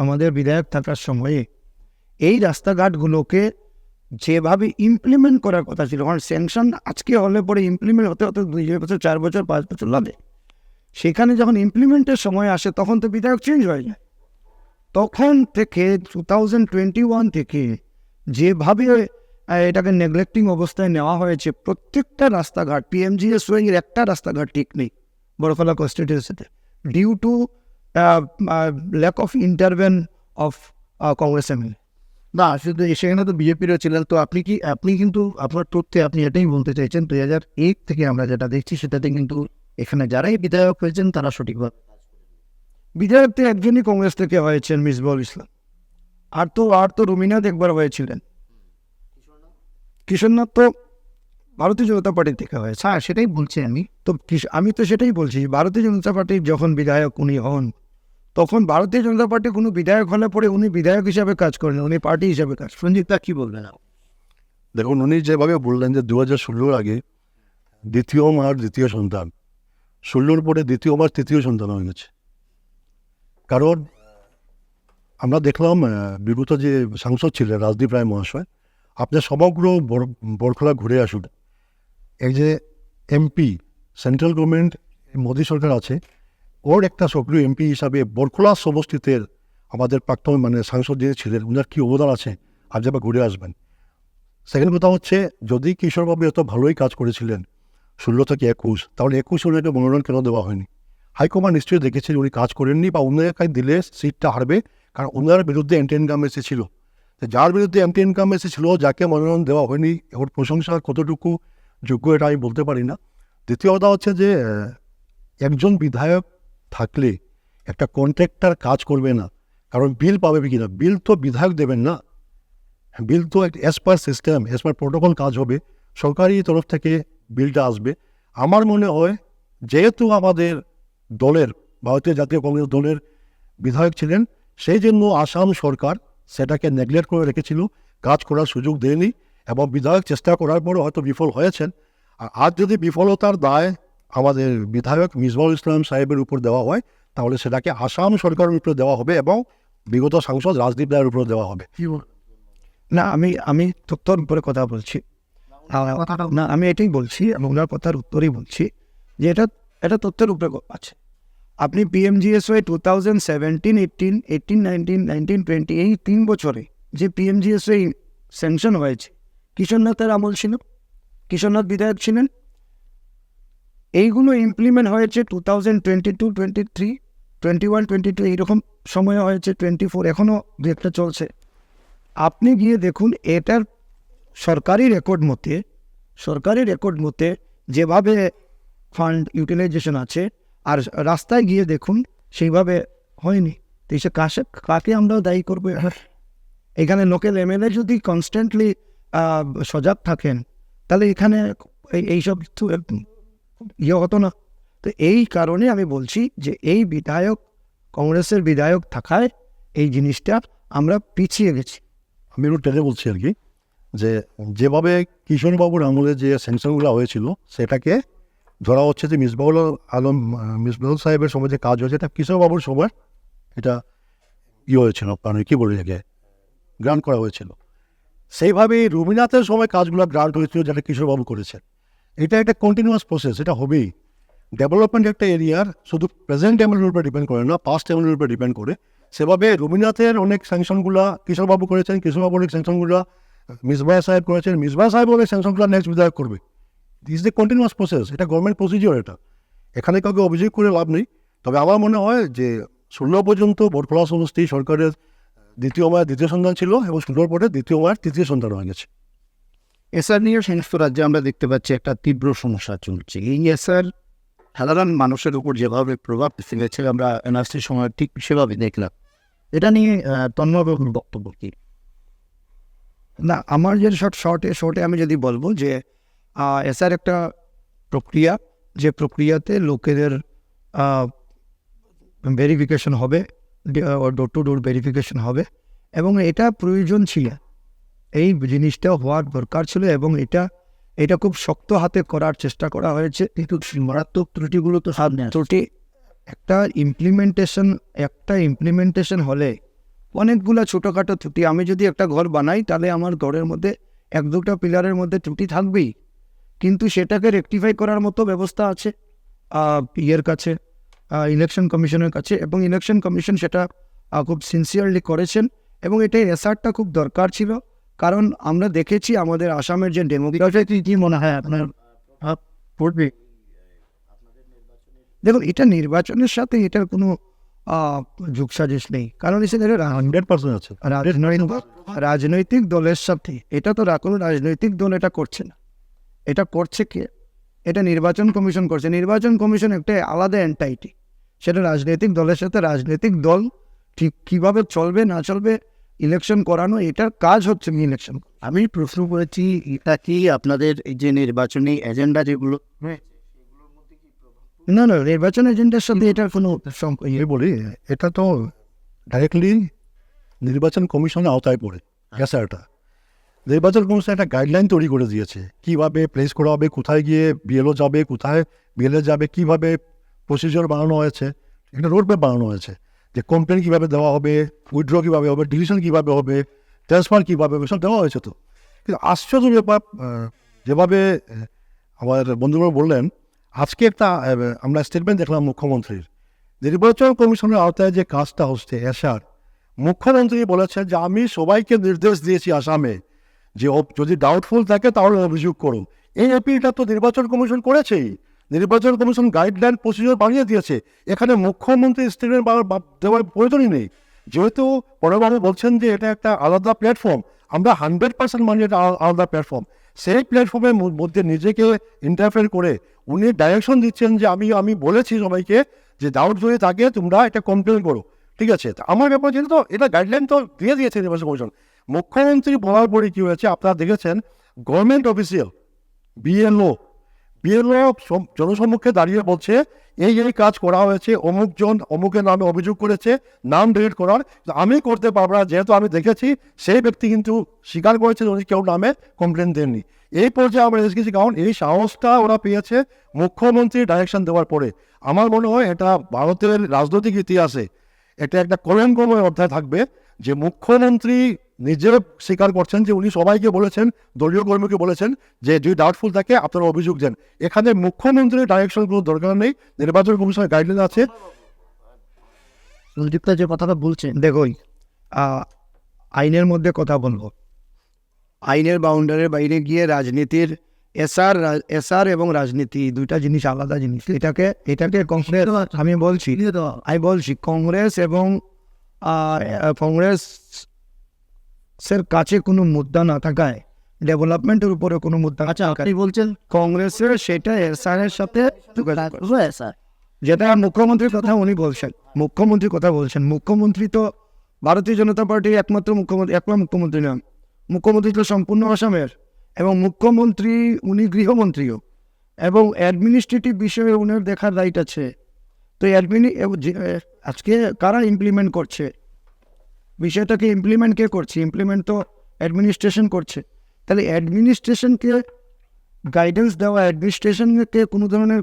আমাদের বিধায়ক থাকার সময়ে, এই রাস্তাঘাটগুলোকে যেভাবে ইমপ্লিমেন্ট করার কথা ছিল, কারণ স্যাংশন আজকে হলে পরে ইমপ্লিমেন্ট হতে 2 বছর, 4 বছর, 5 বছর লাগে। সেখানে যখন ইমপ্লিমেন্টের সময় আসে তখন তো বিধায়ক চেঞ্জ হয়ে যায়। তখন থেকে 2021 থেকে যেভাবে এটাকে নেগলেক্টিং অবস্থায় নেওয়া হয়েছে। প্রত্যেকটা রাস্তাঘাট পিএমজিএসওয়াই এর একটা রাস্তাঘাট ঠিক নেই বড়খলা কনস্টিটিউন্সিতে, due to lack of intervene of Congress MLA. না শুধু সেখানে তো বিজেপিরও ছিলেন, তো আপনি কিন্তু আপনার তথ্যে আপনি এটাই বলতে চাইছেন 2001 থেকে আমরা যেটা দেখছি সেটাতে কিন্তু এখানে যারাই বিধায়ক হয়েছেন তারা সঠিকভাবে বিধায়ক তো একজনই কংগ্রেস থেকে হয়েছেন, মিসবাউল ইসলাম। আর তো রুমিনাথ একবার হয়েছিলেন, কিশোরনাথ তো ভারতীয় জনতা পার্টি থেকে হয়েছে। হ্যাঁ সেটাই বলছি আমি। তো আমি তো সেটাই বলছি, ভারতীয় জনতা পার্টির যখন বিধায়ক উনি হন, তখন ভারতীয় জনতা পার্টি কোনো বিধায়ক হলে পরে উনি বিধায়ক হিসাবে কাজ করেন, উনি পার্টি হিসাবে কাজ করেন। সঞ্জিত দা কি বলবেন আপনি? দেখুন, উনি যেভাবে বললেন যে 2016 আগে দ্বিতীয় মার দ্বিতীয় সন্তান, 16 পরে দ্বিতীয় মার তৃতীয় সন্তান হয়ে গেছে। কারণ আমরা দেখলাম বিগত যে সাংসদ ছিলেন রাজদীপ রায় মহাশয়, আপনার সমগ্র বড়খলা ঘুরে আসুন। এই যে এমপি সেন্ট্রাল গভর্নমেন্ট মোদী সরকার আছে, ওর একটা সক্রিয় এমপি হিসাবে বড়খলা সমষ্টিতে আমাদের প্রাক্তন সাংসদ যিনি ছিলেন ওনার কী অবদান আছে আজ আবার ঘুরে আসবেন। সেকেন্ড কথা হচ্ছে, যদি কিশোরবাবু এত ভালোই কাজ করেছিলেন 16 থেকে 21, তাহলে 21 ওনাকে মনোনয়ন কেন দেওয়া হয়নি? হাইকমান্ড নিশ্চয়ই দেখেছেন উনি কাজ করেননি, বা ওনাকে দিলে সিটটা হারবে, কারণ ওনার বিরুদ্ধে অ্যান্টি ইনকামেন্সি ছিল। যার বিরুদ্ধে অ্যান্টি ইনকামেন্সি ছিল, যাকে মনোনয়ন দেওয়া হয়নি, ওর প্রশংসা কতটুকু যোগ্য এটা আমি বলতে পারি না। দ্বিতীয় কথা হচ্ছে যে একজন বিধায়ক থাকলে একটা কন্ট্রাক্টর কাজ করবে না, কারণ বিল পাবে কি না, বিল তো বিধায়ক দেবেন না, বিল তো as per system as per protocol কাজ হবে, সরকারি তরফ থেকে বিলটা আসবে। আমার মনে হয় যেহেতু আমাদের দলের ভারতীয় জাতীয় কংগ্রেস দলের বিধায়ক ছিলেন, সেই জন্য আসাম সরকার সেটাকে নেগলেক্ট করে রেখেছিল, কাজ করার সুযোগ দেয়নি, এবং বিধায়ক চেষ্টা করার পরও হয়তো বিফল হয়েছেন। আর আজ যদি বিফলতার দায় আমাদের বিধায়ক মিসবাউল ইসলাম সাহেবের উপর দেওয়া হয়, তাহলে সেটাকে আসাম সরকারের উপরে দেওয়া হবে এবং বিগত সাংসদ রাজদীপ রায়ের উপরে দেওয়া হবে। না, আমি তথ্যর উপরে কথা বলছি না, আমি এটাই বলছি, আমি ওনার কথার উত্তরেই বলছি যে এটা তথ্যের উপরে আছে। আপনি পিএমজিএসওয়াই 2017, 18, 19, 20 এই 3 বছরে যে পিএমজিএসওয়াই স্যাংশন হয়েছে, কিশোরনাথের আমল ছিল, কিশোরনাথ বিধায়ক ছিলেন। এইগুলো ইমপ্লিমেন্ট হয়েছে 2022, 23, 21, 22 এইরকম সময় হয়েছে, 24 এখনও দু একটা চলছে। আপনি গিয়ে দেখুন এটার সরকারি রেকর্ড মতে যেভাবে ফান্ড ইউটিলাইজেশন আছে, আর রাস্তায় গিয়ে দেখুন সেইভাবে হয়নি। তো এসে কাকে আমরাও দায়ী করবো? এখানে লোকাল এমএলএ যদি কনস্ট্যান্টলি সজাগ থাকেন, তাহলে এখানে এইসব ইয়ে হতো না। তো এই কারণে আমি বলছি যে এই বিধায়ক, কংগ্রেসের বিধায়ক থাকায় এই জিনিসটা আমরা পিছিয়ে গেছি। আমি একটু টেনে বলছি আর কি, যে যেভাবে কিশোরবাবুর আমলে যে স্যাংশনগুলো হয়েছিল, সেটাকে ধরা হচ্ছে যে মিসবাউল সাহেবের সময় যে কাজ হয়েছে, এটা কিশোরবাবুর সময় এটা হয়েছিল, মানে কী বলে এটাকে গ্রান্ট করা হয়েছিল। সেইভাবেই রবীন্দ্রনাথের সময় কাজগুলো গ্রান্ট হয়েছিল যেটা কিশোরবাবু করেছেন। এটা একটা কন্টিনিউয়াস প্রসেস, এটা হবেই। ডেভেলপমেন্ট একটা এরিয়ার শুধু প্রেজেন্ট এমএলএর উপরে ডিপেন্ড করে না, পাস্ট এমএলএর উপরে ডিপেন্ড করে। সেভাবে রবীন্দ্রনাথের অনেক স্যাংশনগুলো কিশোরবাবু করেছেন, কিশোরবাবুর অনেক স্যাংশনগুলো মিসবাহ সাহেব করেছেন, মিসবাহ সাহেব অনেক স্যাংশনগুলো নেক্সট বিধায়ক করবে। This is a continuous process, এটা গভর্নমেন্ট প্রসিজিওর। এটা এখানে কাউকে অভিযোগ করে লাভ নেই। তবে আমার মনে হয় যে 16 পর্যন্ত বড়খলা সমষ্টি সরকারের দ্বিতীয় মায়ের দ্বিতীয় সন্তান ছিল, এবং 16 পরে দ্বিতীয় মায়ের তৃতীয় সন্তান হয়ে গেছে। এসআর নিয়ে সমস্ত রাজ্যে আমরা দেখতে পাচ্ছি একটা তীব্র সমস্যা চলছে। এই এসআর সাধারণ মানুষের উপর যেভাবে প্রভাব ফেলেছে আমরা এনআরসির সময় ঠিক সেভাবে দেখলাম। এটা নিয়ে তন্ময়বাবুর বক্তব্য কি? না, আমার যে শর্টে আমি যদি বলবো যে এসআর একটা প্রক্রিয়া, যে প্রক্রিয়াতে লোকেদের ভেরিফিকেশন হবে, ডোর টু ডোর ভেরিফিকেশন হবে, এবং এটা প্রয়োজন ছিল, এই জিনিসটা হওয়ার দরকার ছিল, এবং এটা খুব শক্ত হাতে করার চেষ্টা করা হয়েছে। কিন্তু মারাত্মক ত্রুটিগুলো তো সামনে আসছে। ত্রুটি একটা ইমপ্লিমেন্টেশন হলে অনেকগুলো ছোটোখাটো ত্রুটি, আমি যদি একটা ঘর বানাই তাহলে আমার ঘরের মধ্যে 1-2টা পিলারের মধ্যে ত্রুটি থাকবেই, কিন্তু সেটাকে রেকটিফাই করার মতো ব্যবস্থা আছে ইয়ের কাছে, ইলেকশন কমিশনের কাছে, এবং ইলেকশন কমিশন সেটা খুব সিনসিয়ারলি করেছেন, এবং এটা এসআরটা খুব দরকার ছিল। কারণ আমরা দেখেছি আমাদের আসামের যে ডেমোক্রেসি, কি মনে হয় আপনার পড়বে? দেখুন এটা নির্বাচনের সাথে এটার কোনো যোগসাজশ নেই, কারণ এসে 100% আছে। রাজনৈতিক দলের সাথে এটা তো কোনো রাজনৈতিক দল এটা করছে না, এটা করছে কে? এটা নির্বাচন কমিশন করছে। নির্বাচন কমিশন একটা আলাদা এন্টাইটি, সেটা রাজনৈতিক দলের সাথে রাজনৈতিক দল ঠিক কীভাবে চলবে না চলবে ইলেকশন করানো, এটার কাজ হচ্ছে ইলেকশন। আমি প্রশ্ন করেছি এটা কি আপনাদের এই যে নির্বাচনী এজেন্ডা যেগুলো না না, নির্বাচন এজেন্ডার সাথে এটার কোনো আমি বলি এটা তো ডাইরেক্টলি নির্বাচন কমিশনের আওতায় পড়ে গ্যাসারটা। নির্বাচন কমিশন একটা গাইডলাইন তৈরি করে দিয়েছে কীভাবে প্লেস করা হবে, কোথায় গিয়ে বিএলও যাবে, কোথায় বিএলএ যাবে, কীভাবে প্রসিজিওর বানানো হয়েছে, একটা রোড ম্যাপ বানানো হয়েছে যে কমপ্লেন কীভাবে দেওয়া হবে, উইথড্র কীভাবে হবে, ডিসিশন কীভাবে হবে, ট্রান্সফার কীভাবে হবে, সব দেওয়া হয়েছে তো। কিন্তু আশ্চর্য ব্যাপার, যেভাবে আমার বন্ধুরা বললেন, আজকে একটা আমরা স্টেটমেন্ট দেখলাম মুখ্যমন্ত্রীর, নির্বাচন কমিশনের আওতায় যে কাজটা হচ্ছে এশার, মুখ্যমন্ত্রী বলেছেন যে আমি সবাইকে নির্দেশ দিয়েছি আসামে যে যদি ডাউটফুল থাকে তাহলে অভিযোগ করুন। এই অ্যাপিলটা তো নির্বাচন কমিশন করেছেই, নির্বাচন কমিশন গাইডলাইন প্রসিডিওর বানিয়ে দিয়েছে, এখানে মুখ্যমন্ত্রী স্টেটমেন্ট দেওয়ার প্রয়োজনই নেই। যেহেতু পরেরবাবু বলছেন যে এটা একটা আলাদা প্ল্যাটফর্ম, আমরা 100% মানি এটা আলাদা প্ল্যাটফর্ম, সেই প্ল্যাটফর্মের মধ্যে নিজেকে ইন্টারফেয়ার করে উনি ডাইরেকশন দিচ্ছেন যে আমি বলেছি সবাইকে যে ডাউট যদি থাকে তোমরা এটা কমপ্লেন করো, ঠিক আছে। আমার ব্যাপার যেটা তো এটা গাইডলাইন তো দিয়ে দিয়েছে নির্বাচন কমিশন। মুখ্যমন্ত্রী বলার পরে কী হয়েছে আপনারা দেখেছেন, গভর্নমেন্ট অফিসিয়াল বিএলও জনসম্মুখে দাঁড়িয়ে বলছে এই কাজ করা হয়েছে, অমুকজন অমুকের নামে অভিযোগ করেছে, নাম ডিলিট করার আমি করতে পারবো না, যেহেতু আমি দেখেছি সেই ব্যক্তি কিন্তু স্বীকার করেছে উনি কেউ নামে কমপ্লেন দেননি। এই পর্যায়ে আমরা দেখেছি, কারণ এই সাহসটা ওরা পেয়েছে মুখ্যমন্ত্রী ডাইরেকশন দেওয়ার পরে। আমার মনে হয় এটা ভারতের রাজনৈতিক ইতিহাসে এটা একটা কলঙ্কময় অধ্যায় থাকবে যে মুখ্যমন্ত্রী নিজের স্বীকার করছেন যে উনি সবাইকে বলেছেন, দলীয় কর্মীকে বলেছেন যে যদি ডাউটফুল থাকে আপনারা অভিযোগ দেন। এখানে মুখ্যমন্ত্রীর ডাইরেকশন কোনো দরকার নেই, নির্বাচন কমিশনের গাইডলাইন আছে। সুদীপ্তা যে কথাটা বলছেন, দেখুন আইনের মধ্যে কথা বলবো, আইনের বাউন্ডারির বাইরে গিয়ে রাজনীতির এসআর এবং রাজনীতি দুইটা জিনিস, আলাদা জিনিস। এটাকে কংগ্রেস, আমি বলছি কংগ্রেস এবং কংগ্রেসের কাছে কোনো মুদ্রা না থাকায়, ডেভেলপমেন্টের উপরে কোনো মুদ্রা, আচ্ছা আপনি বলছেন কংগ্রেসের সেটা এসআর এর সাথে স্যার, যেটা মুখ্যমন্ত্রীর কথা উনি বলছেন, মুখ্যমন্ত্রী তো ভারতীয় জনতা পার্টির একমাত্র মুখ্যমন্ত্রী নন, মুখ্যমন্ত্রী তো সম্পূর্ণ আসামের, এবং মুখ্যমন্ত্রী উনি গৃহমন্ত্রীও, এবং অ্যাডমিনিস্ট্রেটিভ বিষয়ে উনার দেখার রাইট আছে। তো আজকে কারা ইমপ্লিমেন্ট করছে বিষয়টাকে, ইমপ্লিমেন্ট কে করছে? ইমপ্লিমেন্ট তো অ্যাডমিনিস্ট্রেশন করছে। তাহলে অ্যাডমিনিস্ট্রেশনকে গাইডেন্স দেওয়া, অ্যাডমিনিস্ট্রেশনকে কোনো ধরনের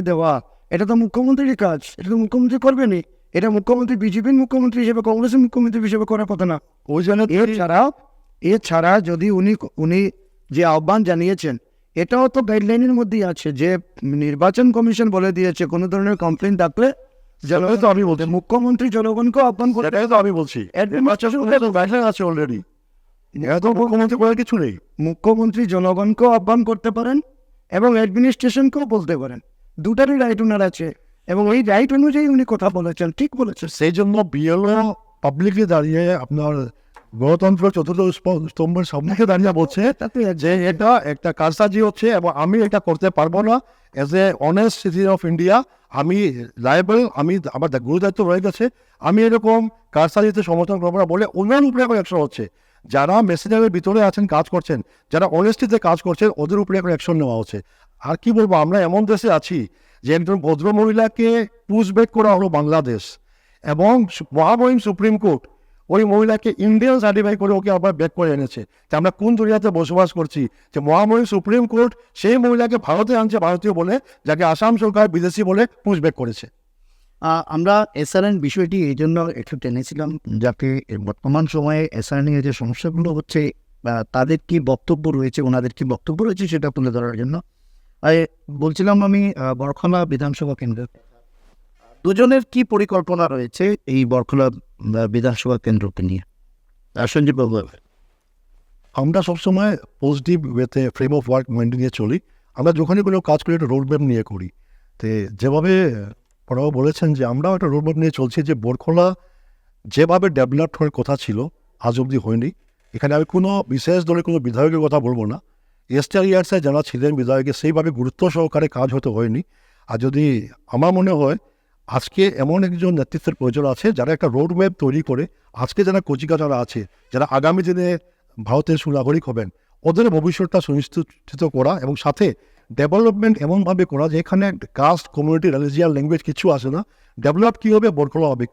দেওয়া, এটা তো মুখ্যমন্ত্রীর কাজ, এটা তো মুখ্যমন্ত্রী করবেনি। এটা মুখ্যমন্ত্রী বিজেপির মুখ্যমন্ত্রী হিসেবে, কংগ্রেসের মুখ্যমন্ত্রী হিসেবে করার কথা না। ওই জন্য এছাড়া যদি উনি যে আহ্বান জানিয়েছেন, এটাও তো গাইডলাইনের মধ্যেই আছে যে নির্বাচন কমিশন বলে দিয়েছে কোনো ধরনের কমপ্লেন থাকলে আমি বলছি মুখ্যমন্ত্রী জনগণকে আহ্বান করে। সেটাই তো আমি বলছি, গাইডলাইন আছে অলরেডি, তো মুখ্যমন্ত্রী করার কিছু নেই। মুখ্যমন্ত্রী জনগণকেও আহ্বান করতে পারেন এবং অ্যাডমিনিস্ট্রেশনকেও বলতে পারেন, দুটারই রাইট ওনার আছে, এবং এই রাইট অনুযায়ী উনি কথা বলেছেন, ঠিক বলেছেন। সেই জন্য বিএলও পাবলিকলি দাঁড়িয়ে আপনার গণতন্ত্র চতুর্থ স্তম্ভের সম্মুখে দাঁড়িয়ে বলছে যে এটা একটা কারসাজি হচ্ছে এবং আমি এটা করতে পারবো না। As a honest citizen of India আমি লায়েবল, আমার গুরুদায়িত্ব রয়ে গেছে, আমি এরকম কারসাজিতে সমর্থন করবো না বলে ওনার উপরে এখন অ্যাকশন হচ্ছে। যারা মেসেঞ্জারের ভিতরে আছেন, কাজ করছেন, যারা অনেস্টিতে কাজ করছেন, ওদের উপরে এখন অ্যাকশন নেওয়া হচ্ছে। আর কি বলবো, আমরা এমন দেশে আছি যে একজন ভদ্র মহিলাকে পুশব্যাক করা হলো বাংলাদেশ, এবং মহামহিম সুপ্রিম কোর্ট ওই মহিলাকে ইন্ডিয়ান সার্টিফাই করে ওকে আবার ব্যাক করে এনেছে। যে আমরা কোন দুনিয়াতে বসবাস করছি যে মহামহিম সুপ্রিম কোর্ট সেই মহিলাকে ভারতে আনছে ভারতীয় বলে, যাকে আসাম সরকার বিদেশি বলে পুশব্যাক করেছে। আমরা এসআরএন বিষয়টি এই জন্য একটু টেনেছিলাম যাতে বর্তমান সময়ে এসআরএন এর যে সমস্যাগুলো হচ্ছে তাদের কি বক্তব্য রয়েছে, ওনাদের কি বক্তব্য রয়েছে সেটা তুলে ধরার জন্য। বলছিলাম আমি বরখলা বিধানসভা কেন্দ্র, দুজনের কি পরিকল্পনা রয়েছে এই বরখলা বিধানসভা কেন্দ্রকে নিয়ে? সঞ্জীব বাবু। আমরা সবসময় পজিটিভ ওয়েতে ফ্রেম অফ ওয়ার্ক মাইন্ড নিয়ে চলি। আমরা যখনই কোনো কাজ করি একটা রোড ম্যাপ নিয়ে করি। তো যেভাবে পড়াও বলেছেন যে আমরাও একটা রোড ম্যাপ নিয়ে চলছি, যে বরখলা যেভাবে ডেভেলপড হওয়ার কথা ছিল আজ অবধি হয়নি। এখানে আমি কোনো বিশেষ দলের কোনো বিধায়কের কথা বলবো না, এস্টার ইয়ার্সে যারা ছিলেন বিধায়কের সেইভাবে গুরুত্ব সহকারে কাজ হতে হয়নি। আর যদি আমার মনে হয় আজকে এমন একজন নেতৃত্বের প্রয়োজন আছে যারা একটা রোড ম্যাপ তৈরি করে আজকে যারা কচিকা যারা আছে, যারা আগামী দিনে ভারতের সুনাগরিক হবেন, ওদের ভবিষ্যৎটা সুনিশ্চিত করা এবং সাথে ডেভেলপমেন্ট এমনভাবে করা যে এখানে কাস্ট, কমিউনিটি, রিলিজিয়ান, ল্যাঙ্গুয়েজ কিছু আসে না। ডেভেলপ কী হবে? বরখলা হবে।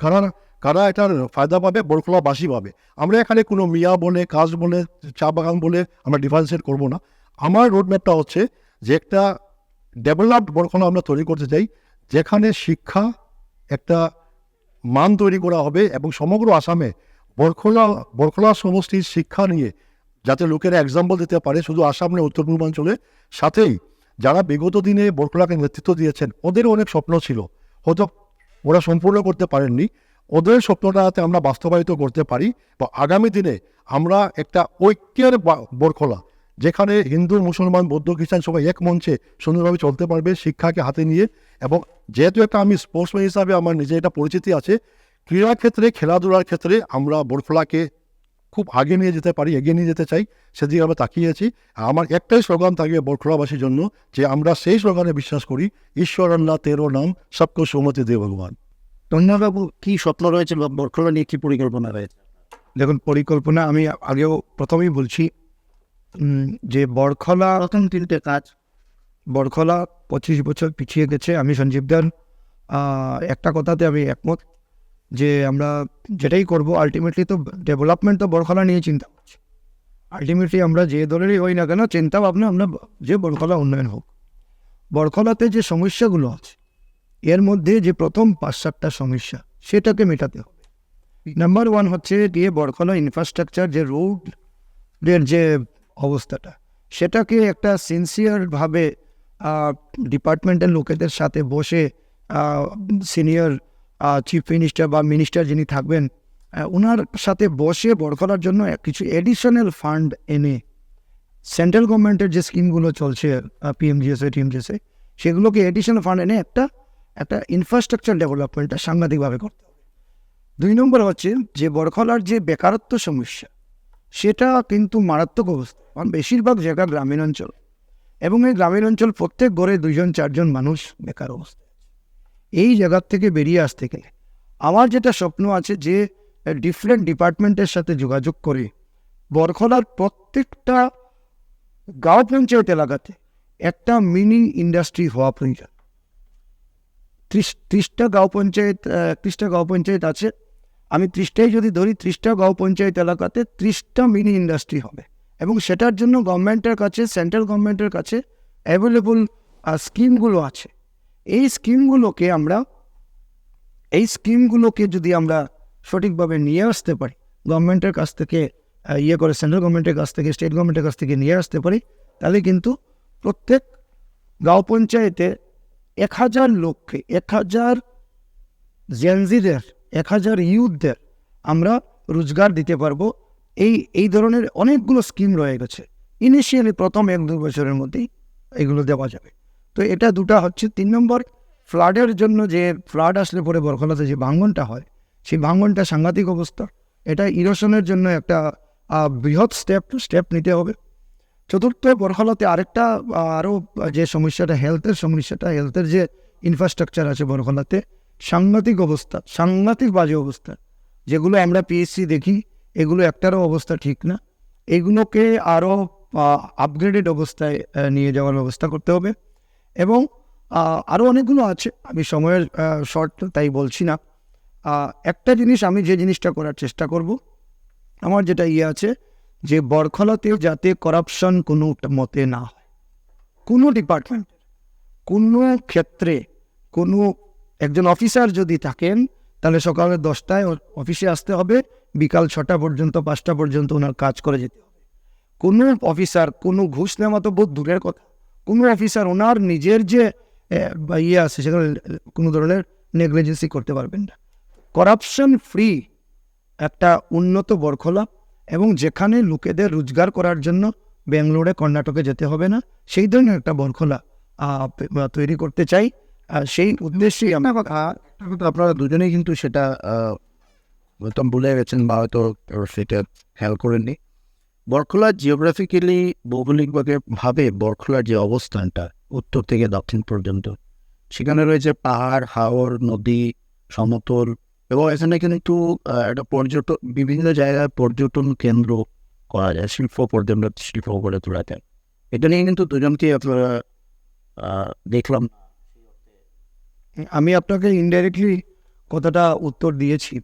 কারা এটার ফায়দা পাবে? বরখলাবাসী পাবে। আমরা এখানে কোনো মিয়া বলে, কাস্ট বলে, চা বাগান বলে আমরা ডিফারেন্সিয়েট করবো না। আমার রোড ম্যাপটা হচ্ছে যে একটা ডেভেলপড বরখলা আমরা তৈরি করতে চাই, যেখানে শিক্ষা একটা মান তৈরি করা হবে এবং সমগ্র আসামে বরখলা সমষ্টির শিক্ষা নিয়ে যাতে লোকেরা এক্সাম্পল দিতে পারে, শুধু আসাম নয় উত্তর পূর্বাঞ্চলে। সাথেই যারা বিগত দিনে বরখলাকে নেতৃত্ব দিয়েছেন ওদেরও অনেক স্বপ্ন ছিল, হয়তো ওরা সম্পূর্ণ করতে পারেননি। ওদের স্বপ্নটাতে আমরা বাস্তবায়িত করতে পারি বা আগামী দিনে আমরা একটা ঐক্যের বরখলা, যেখানে হিন্দু, মুসলমান, বৌদ্ধ, খ্রিস্টান সবাই এক মঞ্চে সুন্দরভাবে চলতে পারবে শিক্ষাকে হাতে নিয়ে। এবং যেহেতু একটা আমি স্পোর্টসম্যান হিসাবে আমার নিজে একটা পরিচিতি আছে, ক্রীড়া ক্ষেত্রে, খেলাধুলার ক্ষেত্রে আমরা বরখলাকে খুব আগে নিয়ে যেতে পারি, এগিয়ে নিয়ে যেতে চাই, সেদিকে আমরা তাকিয়েছি। আমার একটাই স্লোগান থাকবে বরখলাবাসীর জন্য, যে আমরা সেই স্লোগানে বিশ্বাস করি, ঈশ্বর আল্লাহ তেরো নাম সবকো সুমতি দে ভগবান। তন্ময়বাবু, কী স্বপ্ন রয়েছে বরখলা নিয়ে, কী পরিকল্পনা রয়েছে? দেখুন, পরিকল্পনা আমি আগেও প্রথমেই বলছি যে বরখলা প্রথম 3টে কাজ। বরখলা 25 বছর পিছিয়ে গেছে। আমি সঞ্জীবদার একটা কথাতে আমি একমত যে আমরা যেটাই করব আলটিমেটলি তো ডেভেলপমেন্ট তো বরখলা নিয়ে চিন্তা করছি। আলটিমেটলি আমরা যে দলেরই হই না কেন, চিন্তা ভাবনা আমরা যে বরখলা উন্নয়ন হোক। বরখলাতে যে সমস্যাগুলো আছে এর মধ্যে যে প্রথম 5-7টা সমস্যা সেটাকে মেটাতে হবে। নাম্বার 1 হচ্ছে গিয়ে বরখলা ইনফ্রাস্ট্রাকচার, যে রোডের যে অবস্থাটা, সেটাকে একটা সিনসিয়ারভাবে ডিপার্টমেন্টের লোকেদের সাথে বসে সিনিয়র চিফ মিনিস্টার বা মিনিস্টার যিনি থাকবেন ওনার সাথে বসে বরখলার জন্য কিছু এডিশনাল ফান্ড এনে সেন্ট্রাল গভর্নমেন্টের যে স্কিমগুলো চলছে পিএমজিএসওয়াই, টিএমজিএসওয়াই, সেগুলোকে এডিশনাল ফান্ড এনে একটা ইনফ্রাস্ট্রাকচার ডেভেলপমেন্টটা সাংঘাতিকভাবে করতে হবে। 2 নম্বর হচ্ছে যে বরখলার যে বেকারত্ব সমস্যা, সেটা কিন্তু মারাত্মক অবস্থা। কারণ বেশিরভাগ জায়গা গ্রামীণ অঞ্চল, এবং এই গ্রামীণ অঞ্চল প্রত্যেক ঘরে 2-4জন মানুষ বেকার অবস্থায় আছে। এই জায়গার থেকে বেরিয়ে আসতে গেলে আমার যেটা স্বপ্ন আছে যে ডিফারেন্ট ডিপার্টমেন্টের সাথে যোগাযোগ করে বরখলার প্রত্যেকটা গাঁও পঞ্চায়েত এলাকাতে একটা মিনি ইন্ডাস্ট্রি হওয়া প্রয়োজন। 30টা গাঁও পঞ্চায়েত, 31টা গাঁও পঞ্চায়েত আছে। আমি 30টাই যদি ধরি, 30টা গাঁও পঞ্চায়েত এলাকাতে 30টা মিনি ইন্ডাস্ট্রি হবে, এবং সেটার জন্য গভর্নমেন্টের কাছে, সেন্ট্রাল গভর্নমেন্টের কাছে অ্যাভেলেবল স্কিমগুলো আছে। এই স্কিমগুলোকে যদি আমরা সঠিকভাবে নিয়ে আসতে পারি, গভর্নমেন্টের কাছ থেকে সেন্ট্রাল গভর্নমেন্টের কাছ থেকে, স্টেট গভর্নমেন্টের কাছ থেকে নিয়ে আসতে পারি, তাহলে কিন্তু প্রত্যেক গাঁও পঞ্চায়েতে 1000 লোককে, 1000 জেনজিদের, 1000 ইউথদের আমরা রোজগার দিতে পারবো। এই ধরনের অনেকগুলো স্কিম রয়ে গেছে। ইনিশিয়ালি প্রথম 1-2 বছরের মধ্যেই এগুলো দেওয়া যাবে। তো এটা দুটা হচ্ছে। 3 নম্বর, ফ্লাডের জন্য, যে ফ্লাড আসলে পরে বরখলাতে যে ভাঙনটা হয়, সেই ভাঙনটা সাংঘাতিক অবস্থা। এটা ইরোশনের জন্য একটা বৃহৎ স্টেপ নিতে হবে। চতুর্থ, বরখলাতে আরও যে সমস্যাটা, হেলথের যে ইনফ্রাস্ট্রাকচার আছে বরখলাতে, সাংঘাতিক বাজে অবস্থা। যেগুলো আমরা পিএসসি দেখি, এগুলো একটারও অবস্থা ঠিক না। এগুলোকে আরও আপগ্রেডেড অবস্থায় নিয়ে যাওয়ার ব্যবস্থা করতে হবে। এবং আরও অনেকগুলো আছে, আমি সময়ের শর্ট তাই বলছি না। একটা জিনিস, আমি যে জিনিসটা করার চেষ্টা করব, আমার যেটা আছে যে বরখলাতে যাতে করাপশন কোনো মতে না হয়। কোনো ডিপার্টমেন্টের, কোনো ক্ষেত্রে, কোনো একজন অফিসার যদি থাকেন, তাহলে সকালে 10টায় অফিসে আসতে হবে, বিকাল 6টা পর্যন্ত, 5টা পর্যন্ত ওনার কাজ করে যেতে হবে। কোনো অফিসার কোনো ঘুষ নেওয়া তো বহুত দূরের কথা, কোনো অফিসার ওনার নিজের যে আছে সেখানে কোনো ধরনের নেগলিজেন্সি করতে পারবেন না। করাপশন ফ্রি একটা উন্নত বরখলা এবং যেখানে লোকেদের রোজগার করার জন্য ব্যাঙ্গালোরে কর্ণাটকে যেতে হবে না, সেই ধরনের একটা বরখোলা তৈরি করতে চাই। সেই উদ্দেশ্যেই একটা কথা আপনারা দুজনেই কিন্তু সেটা হয়তো ভুলে গেছেন বা হয়তো সেটা খেয়াল করেননি। বরখোলা জিওগ্রাফিক্যালি ভৌগোলিকভাবে বরখোলার যে অবস্থানটা উত্তর থেকে দক্ষিণ পর্যন্ত, সেখানে রয়েছে পাহাড়, হাওর, নদী, সমতল, এবং এখানে কিন্তু একটা বিভিন্ন জায়গায় পর্যটন কেন্দ্র করা যায়, শিল্প গড়ে তোলা যায়। এটা নিয়ে কিন্তু দুজনকে আপনারা দেখলাম। আমি আপনাকে ইনডাইরেক্টলি কথাটা উত্তর দিয়েছি।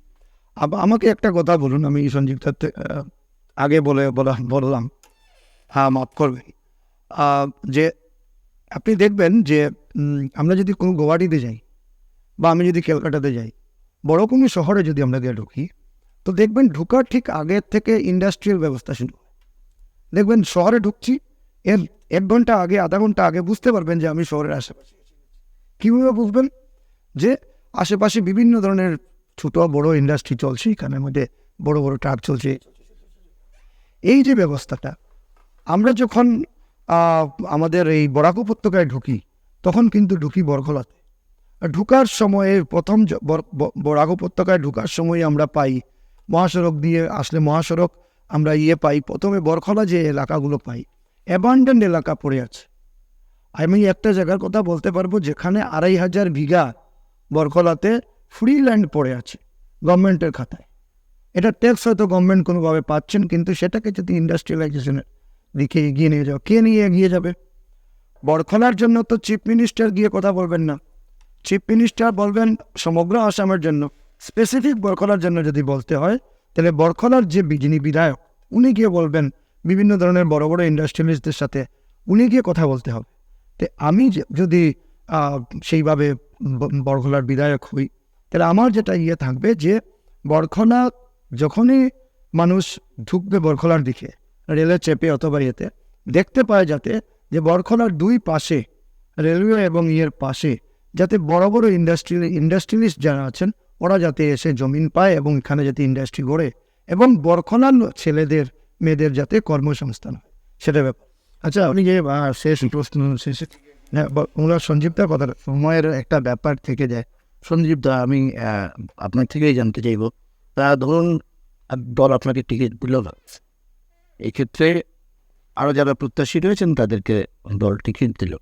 আমাকে একটা কথা বলুন, আমি সঞ্জীবদার আগে বললাম, হ্যাঁ মাফ করবেন, যে আপনি দেখবেন যে আমরা যদি কোনো গুয়াহাটিতে যাই বা আমি যদি ক্যালকাটাতে যাই, বড় কোনো শহরে যদি আমরা গিয়ে ঢুকি, তো দেখবেন ঢুকার ঠিক আগের থেকে ইন্ডাস্ট্রিয়াল ব্যবস্থা শুরু হয়। দেখবেন শহরে ঢুকছি, এর 1 ঘন্টা আগে, আধা ঘন্টা আগে বুঝতে পারবেন যে আমি শহরের আশেপাশে। কীভাবে বুঝবেন? যে আশেপাশে বিভিন্ন ধরনের ছোট বড় ইন্ডাস্ট্রি চলছে, এখানের মধ্যে বড় বড় ট্রাক চলছে। এই যে ব্যবস্থাটা, আমরা যখন আমাদের এই বরাক উপত্যকায় ঢুকি, তখন কিন্তু ঢুকি বরখোলাতে। ঢুকার সময়ে প্রথম বরাক উপত্যকায় ঢুকার সময় আমরা পাই মহাসড়ক দিয়ে আসলে মহাসড়ক আমরা পাই, প্রথমে বরখোলা যে এলাকাগুলো পাই, অ্যাবান্ডেন্ট এলাকা পড়ে আছে। আমি একটা জায়গার কথা বলতে পারবো যেখানে 2500 বিঘা বরখোলাতে ফ্রি ল্যান্ড পড়ে আছে গভর্নমেন্টের খাতায়। এটা ট্যাক্স হয়তো গভর্নমেন্ট কোনোভাবে পাচ্ছেন, কিন্তু সেটাকে যদি ইন্ডাস্ট্রিয়ালাইজেশনের দিকে এগিয়ে নিয়ে যাও, কে নিয়ে এগিয়ে যাবে? বরখোলার জন্য তো চিফ মিনিস্টার গিয়ে কথা বলবেন না। চিফ মিনিস্টার বলবেন সমগ্র আসামের জন্য। স্পেসিফিক বরখোলার জন্য যদি বলতে হয়, তাহলে বরখোলার যে যিনি বিধায়ক, উনি গিয়ে বলবেন বিভিন্ন ধরনের বড় বড় ইন্ডাস্ট্রিয়ালিস্টদের সাথে, উনি গিয়ে কথা বলতে হবে। তো আমি যদি সেইভাবে বরখোলার বিধায়ক হই, তাহলে আমার যেটা থাকবে যে বরখোলা যখনই মানুষ ঢুকবে বরখোলার দিকে রেলে চেপে অথবা দেখতে পায় যাতে যে বরখোলার 2 পাশে রেলওয়ে এবং পাশে যাতে বড় বড় ইন্ডাস্ট্রিয়ালিস্ট যারা আছেন ওরা যাতে এসে জমিন পায় এবং এখানে যাতে ইন্ডাস্ট্রি গড়ে এবং বরখোলার ছেলেদের মেয়েদের যাতে কর্মসংস্থান হয়, সেটা ব্যাপার। আচ্ছা, আপনি যে শেষে ওনার সঞ্জীবদার কথা, সময়ের একটা ব্যাপার থেকে যায়। সঞ্জীবদা, আমি আপনার থেকেই জানতে চাইব, তা ধরুন দল আপনাকে টিকিট দিল না, এই ক্ষেত্রে আরও যারা প্রত্যাশী রয়েছেন তাদেরকে দল টিকিট দিল,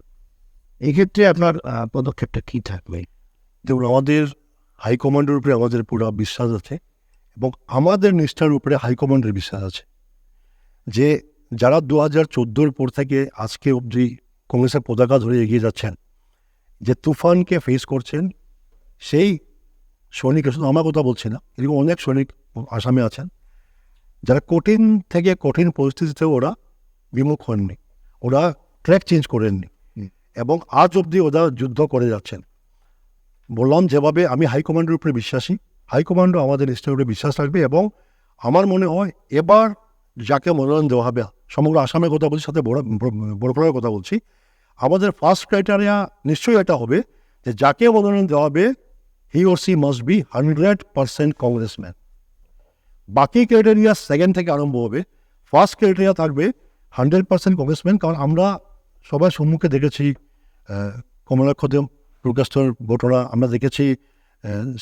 এই ক্ষেত্রে আপনার পদক্ষেপটা কী থাকবে? দেখুন, আমাদের হাইকমান্ডের উপরে আমাদের পুরো বিশ্বাস আছে এবং আমাদের নিষ্ঠার উপরে হাইকমান্ডের বিশ্বাস আছে যে যারা 2014 পর থেকে আজকে অবধি কংগ্রেসের পতাকা ধরে এগিয়ে যাচ্ছেন, যে তুফানকে ফেস করছেন, সেই সৈনিক, শুধু আমার কথা বলছি না, এরকম অনেক সৈনিক আসামে আছেন যারা কঠিন থেকে কঠিন পরিস্থিতিতে ওরা বিমুখ হননি, ওরা ট্র্যাক চেঞ্জ করেননি এবং আজ অবধি ওরা যুদ্ধ করে যাচ্ছেন। বললাম যেভাবে আমি হাইকমান্ডের উপরে বিশ্বাসী, হাইকমান্ডও আমাদের নিষ্ঠার উপরে বিশ্বাস রাখবে এবং আমার মনে হয় এবার যাকে মনোনয়ন দেওয়া হবে, সমগ্র আসামের কথা বলছি, সাথে বরখোলার কথা বলছি, আমাদের ফার্স্ট ক্রাইটেরিয়া নিশ্চয়ই এটা হবে যে যাকে মনোনয়ন দেওয়া হবে হি ওর সি মাস্ট বি 100% কংগ্রেসম্যান। বাকি ক্রাইটেরিয়া সেকেন্ড থেকে আরম্ভ হবে। ফার্স্ট ক্রাইটেরিয়া থাকবে 100% কংগ্রেসম্যান, কারণ আমরা সবার সম্মুখে দেখেছি কমলাক্ষতে প্রকাশর ঘটনা, আমরা দেখেছি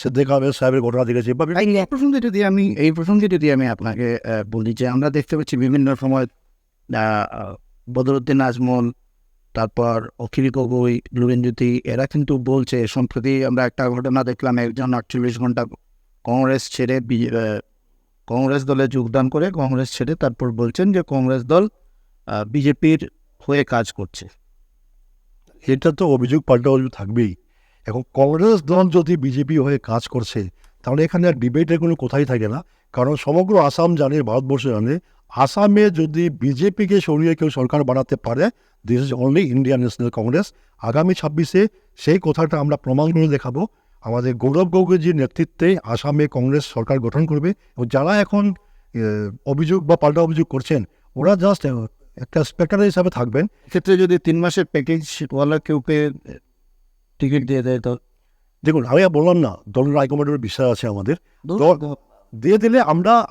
সিদ্দিক আহমেদ সাহেবের ঘটনা দেখেছি। এই প্রসঙ্গে যদি আমি আপনাকে বলি যে আমরা দেখতে পাচ্ছি বিভিন্ন সময় বদরুদ্দিন আজমল, তারপর অখিল গগৈ, লুরিনজ্যোতি, এরা কিন্তু বলছে, সম্প্রতি আমরা একটা ঘটনা দেখলাম, একজন 48 ঘন্টা কংগ্রেস দলে যোগদান করে কংগ্রেস ছেড়ে তারপর বলছেন যে কংগ্রেস দল বিজেপির হয়ে কাজ করছে। এটা তো অভিযোগ পাল্টা অভিযোগ থাকবেই। এখন কংগ্রেস দল যদি বিজেপি হয়ে কাজ করছে, তাহলে এখানে আর ডিবেটের কোনো কথাই থাকে না, কারণ সমগ্র আসাম জানে, ভারতবর্ষ জানে, আসামে যদি বিজেপিকে সরিয়ে কেউ সরকার বানাতে পারে, this is only Indian national Congress. আগামী 26-এ সেই কথাটা আমরা প্রমাণ করে দেখাবো। আমাদের গৌরব গগৈজির নেতৃত্বে আসামে কংগ্রেস সরকার গঠন করবে এবং যারা এখন অভিযোগ বা পাল্টা অভিযোগ করছেন, ওরা জাস্ট একটা স্পেক্টার হিসাবে থাকবেন। এক্ষেত্রে যদি 3 মাসের প্যাকেজ ওয়ালা কেউ টিকিট দিয়ে দেয়, তো দেখুন, আমি বললাম না, দলের হাইকমান্ডের বিশ্বাস আছে আমাদের। দিয়ে দিলে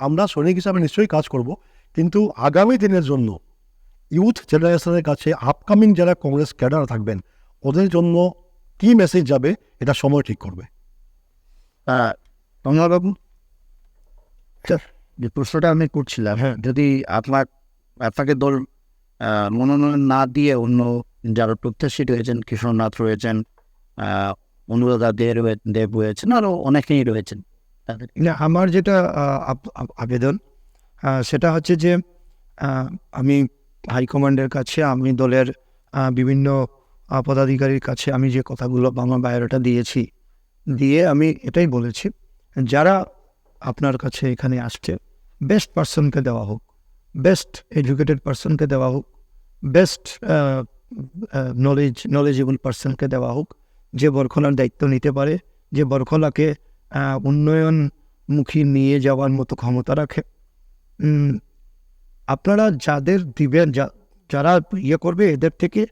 আমরা সৈনিক হিসাবে নিশ্চয়ই কাজ করব, কিন্তু আগামী দিনের জন্য ইউথ জেনারেশনের কাছে আপকামিং যারা কংগ্রেস ক্যাডার থাকবেন ওদের জন্য কী মেসেজ যাবে এটা সময় ঠিক করবে। কমলাবাবু, যে প্রশ্নটা আমি করছিলাম, যদি আপনাকে দল মনোনয়ন না দিয়ে অন্য যারা প্রত্যাশী রয়েছেন, কিশোরনাথ রয়েছেন, অনুরাধা দেব রয়েছেন, আরও অনেকেই রয়েছেন, তাদের না, আমার যেটা আবেদন সেটা হচ্ছে যে আমি হাইকমান্ডের কাছে, আমি দলের বিভিন্ন পদাধিকারীর কাছে আমি যে কথাগুলো আমার বায়োডাটা দিয়েছি, দিয়ে আমি এটাই বলেছি, যারা আপনার কাছে এখানে আসছে বেস্ট পার্সনকে দেওয়া হোক, বেস্ট এডুকেটেড পার্সনকে দেওয়া হোক, বেস্ট নলেজেবল পার্সনকে দেওয়া হোক, যে বরখলার দায়িত্ব নিতে পারে, যে বরখলাকে উন্নয়নমুখী নিয়ে যাওয়ার মতো ক্ষমতা রাখে। আপনারা যাদের দিবেন, যারা ইয়ে করবে, এদের থেকে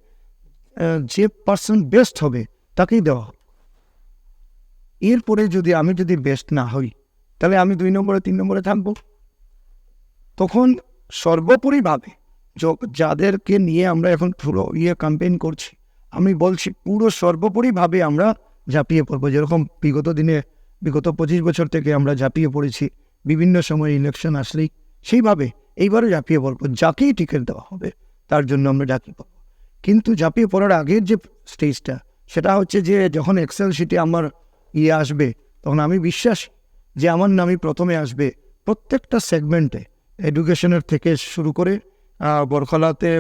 যে পার্সন বেস্ট হবে তাকেই দেওয়া হবে। এরপরে আমি যদি বেস্ট না হই, তাহলে আমি 2 নম্বরে 3 নম্বরে থাকবো। তখন সর্বোপরিভাবে যাদেরকে নিয়ে আমরা এখন পুরো ক্যাম্পেইন করছি, আমি বলছি পুরো সর্বোপরিভাবে আমরা ঝাঁপিয়ে পড়বো, যেরকম বিগত 25 বছর থেকে আমরা ঝাঁপিয়ে পড়েছি বিভিন্ন সময় ইলেকশন আসলেই, সেইভাবে এইবারও ঝাঁপিয়ে পড়বো। যাকেই টিকিট দেওয়া হবে তার জন্য আমরা ঝাঁপিয়ে পড়বো। কিন্তু ঝাঁপিয়ে পড়ার আগের যে স্টেজটা, সেটা হচ্ছে যে যখন এক্সেল শিটে আমার আসবে, তখন আমি বিশ্বাসী যে আমার নামই প্রথমে আসবে প্রত্যেকটা সেগমেন্টে, এডুকেশনের থেকে শুরু করে, বরখলাতে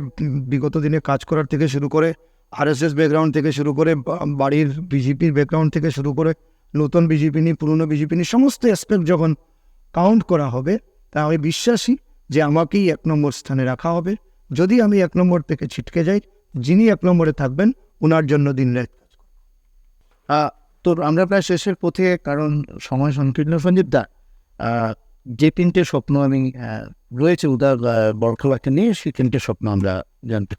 বিগত দিনে কাজ করার থেকে শুরু করে, RSS ব্যাকগ্রাউন্ড থেকে শুরু করে, বাড়ির বিজেপির ব্যাকগ্রাউন্ড থেকে শুরু করে, নতুন বিজেপি নিয়ে পুরনো বিজেপি নিয়ে সমস্ত অ্যাসপেক্ট যখন কাউন্ট করা হবে, তা আমি বিশ্বাসী যে আমাকেই 1 নম্বর স্থানে রাখা হবে। যদি আমি 1 নম্বর থেকে ছিটকে যাই, যিনি 1 নম্বরে থাকবেন ওনার জন্য দিনরাত কাজ করব। তো আমরা প্রায় শেষের পথে, কারণ সময় সংকীর্ণ। সঞ্জীবদা, যে 3টে স্বপ্ন আমি রয়েছে উদার বরখলাকে নিয়ে, সেই 3টে স্বপ্ন আমরা জানতে।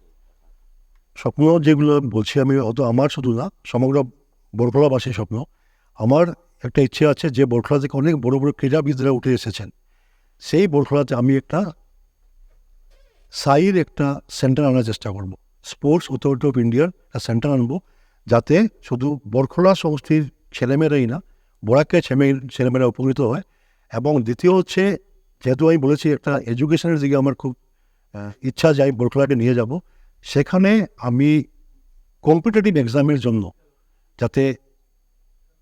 স্বপ্ন যেগুলো বলছি আমি, অত আমার শুধু না, সমগ্র বরখলাবাসীর স্বপ্ন। আমার একটা ইচ্ছে আছে যে বরখলা থেকে অনেক বড় বড় ক্রীড়াবিদরা উঠে এসেছেন, সেই বরখলাতে আমি একটা সাইর একটা সেন্টার আনার চেষ্টা করব। স্পোর্টস অথরিটি অফ ইন্ডিয়ার একটা সেন্টার আনবো, যাতে শুধু বরখলা সমষ্টির ছেলেমেয়েরাই না, বরাকের ছেলেমেয়েরা উপকৃত হয়। এবং দ্বিতীয় হচ্ছে, যেহেতু আমি বলেছি একটা এডুকেশনের দিকে আমার খুব ইচ্ছা যায় বরখলাকে নিয়ে যাব, সেখানে আমি কম্পিটিটিভ এক্সামের জন্য যাতে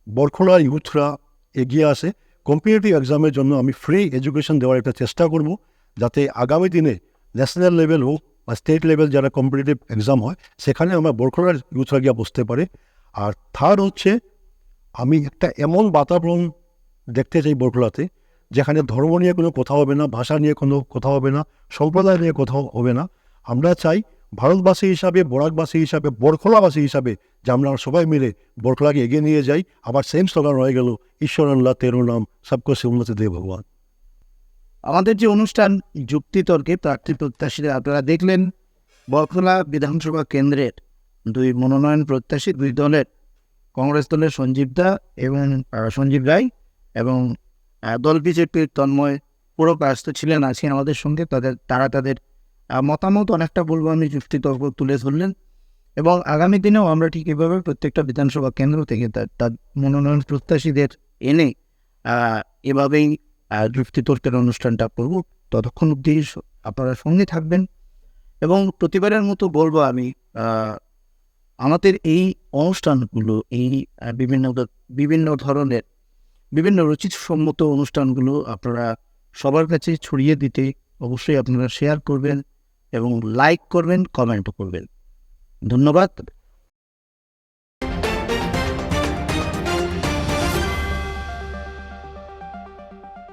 বরখলার ইউথরা এগিয়ে আসে, কম্পিটিটিভ এক্সামের জন্য আমি ফ্রি এডুকেশন দেওয়ার একটা চেষ্টা করব, যাতে আগামী দিনে ন্যাশনাল লেভেল হোক বা স্টেট লেভেল যারা কম্পিটিটিভ এক্সাম হয়, সেখানে আমার বরখলার ইউথরা গিয়ে বসতে পারে। আর থার্ড হচ্ছে, আমি একটা এমন বাতাবরণ দেখতে চাই বরখলাতে, যেখানে ধর্ম নিয়ে কোনো কথা হবে না, ভাষা নিয়ে কোনো কথা হবে না, সম্প্রদায় নিয়ে কথা হবে না। আমরা চাই ভারতবাসী হিসাবে, বরাকবাসী হিসাবে, বরখলাবাসী হিসাবে যে আমরা সবাই মিলে বরখলাকে এগিয়ে নিয়ে যাই। আবার সেম স্লোগান রয়ে গেল, ঈশ্বর আল্লাহ তেরো নাম সবকো সে উন্নতি দে ভগবান। আমাদের যে অনুষ্ঠান যুক্তিতর্কে প্রার্থী প্রত্যাশীরা আপনারা দেখলেন, বরখলা বিধানসভা কেন্দ্রের 2 মনোনয়ন প্রত্যাশী, 2 দলের, কংগ্রেস দলের সঞ্জীব রায় এবং দল বিজেপির তন্ময় পুরকায়স্থ ছিলেন আজকে আমাদের সঙ্গে। তারা তাদের মতামত অনেকটা বলবো আমি যুক্তিতর্ক তুলে ধরলেন, এবং আগামী দিনেও আমরা ঠিক এভাবে প্রত্যেকটা বিধানসভা কেন্দ্র থেকে তার মনোনয়ন প্রত্যাশীদের এনে এভাবেই যুক্তিতর্কের অনুষ্ঠানটা করব। ততক্ষণ অবধি আপনারা সঙ্গে থাকবেন। এবং প্রতিবারের মতো বলবো আমি, আমাদের এই অনুষ্ঠানগুলো, এই বিভিন্ন ধরনের বিভিন্ন রুচিসম্মত অনুষ্ঠানগুলো আপনারা সবার কাছে ছড়িয়ে দিতে অবশ্যই আপনারা শেয়ার করবেন এবং লাইক করবেন, কমেন্টও করবেন। ধন্যবাদ।